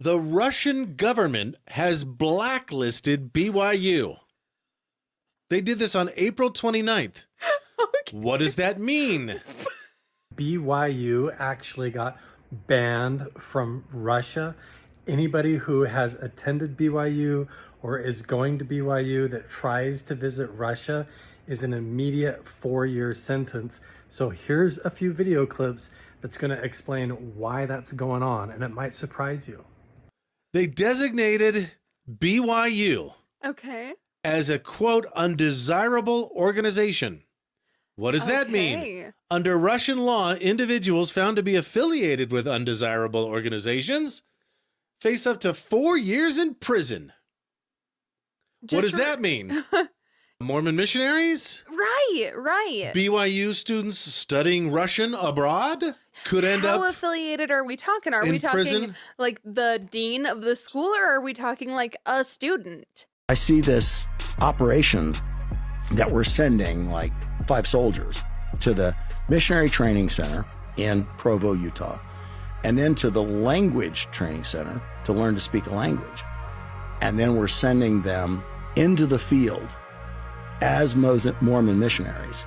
The Russian government has blacklisted BYU. They did this on April 29th. Okay. What does that mean? BYU actually got banned from Russia. Anybody who has attended BYU or is going to BYU that tries to visit Russia is an immediate 4-year sentence. So here's a few video clips that's going to explain why that's going on, and it might surprise you. They designated BYU as a, quote, undesirable organization. What does that mean? Under Russian law, individuals found to be affiliated with undesirable organizations face up to 4 years in prison. What does that mean? Mormon missionaries? Right. BYU students studying Russian abroad could end up. How affiliated are we talking? Are we talking prison? Like the dean of the school, or are we talking like a student? I see this operation that we're sending like 5 soldiers to the Missionary Training Center in Provo, Utah, and then to the Language Training Center to learn to speak a language. And then we're sending them into the field as Mormon missionaries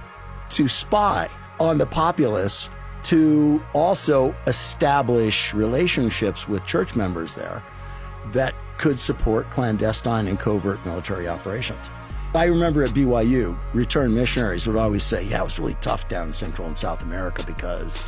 to spy on the populace, to also establish relationships with church members there that could support clandestine and covert military operations. I remember at BYU, returned missionaries would always say, yeah, it was really tough down in Central and South America because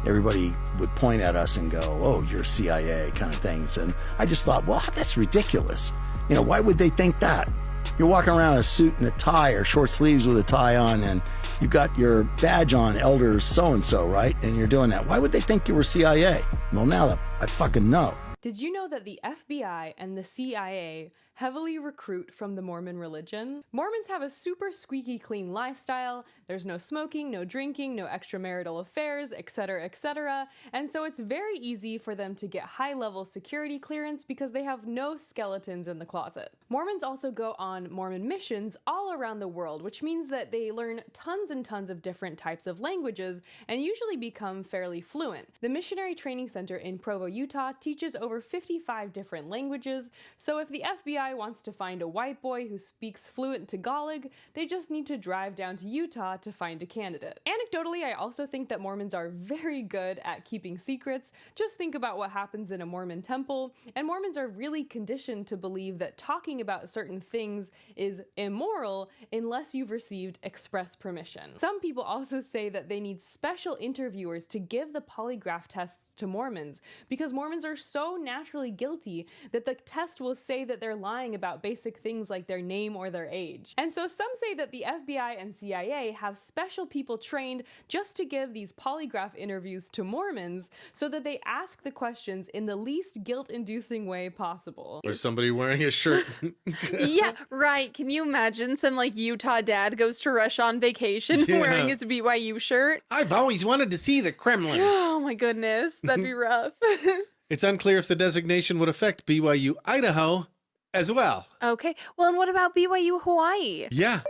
everybody would point at us and go, oh, you're CIA kind of things. And I just thought, well, that's ridiculous. You know, why would they think that? You're walking around in a suit and a tie or short sleeves with a tie on, and you've got your badge on, elders so-and-so, right? And you're doing that. Why would they think you were CIA? Well, now that I fucking know. Did you know that the FBI and the CIA heavily recruit from the Mormon religion? Mormons have a super squeaky clean lifestyle. There's no smoking, no drinking, no extramarital affairs, etc., etc. And so it's very easy for them to get high-level security clearance because they have no skeletons in the closet. Mormons also go on Mormon missions all around the world, which means that they learn tons and tons of different types of languages and usually become fairly fluent. The Missionary Training Center in Provo, Utah teaches over 55 different languages, so if the FBI wants to find a white boy who speaks fluent Tagalog, they just need to drive down to Utah to find a candidate. Anecdotally, I also think that Mormons are very good at keeping secrets. Just think about what happens in a Mormon temple, and Mormons are really conditioned to believe that talking about certain things is immoral unless you've received express permission. Some people also say that they need special interviewers to give the polygraph tests to Mormons because Mormons are so naturally guilty that the test will say that they're lying about basic things like their name or their age. And so some say that the FBI and CIA have special people trained just to give these polygraph interviews to Mormons so that they ask the questions in the least guilt-inducing way possible. Or somebody wearing a shirt. Yeah, right. Can you imagine some like Utah dad goes to Russia on vacation wearing his BYU shirt? I've always wanted to see the Kremlin. Oh my goodness, that'd be rough. It's unclear if the designation would affect BYU Idaho as well. Okay, well, and what about BYU Hawaii? Yeah,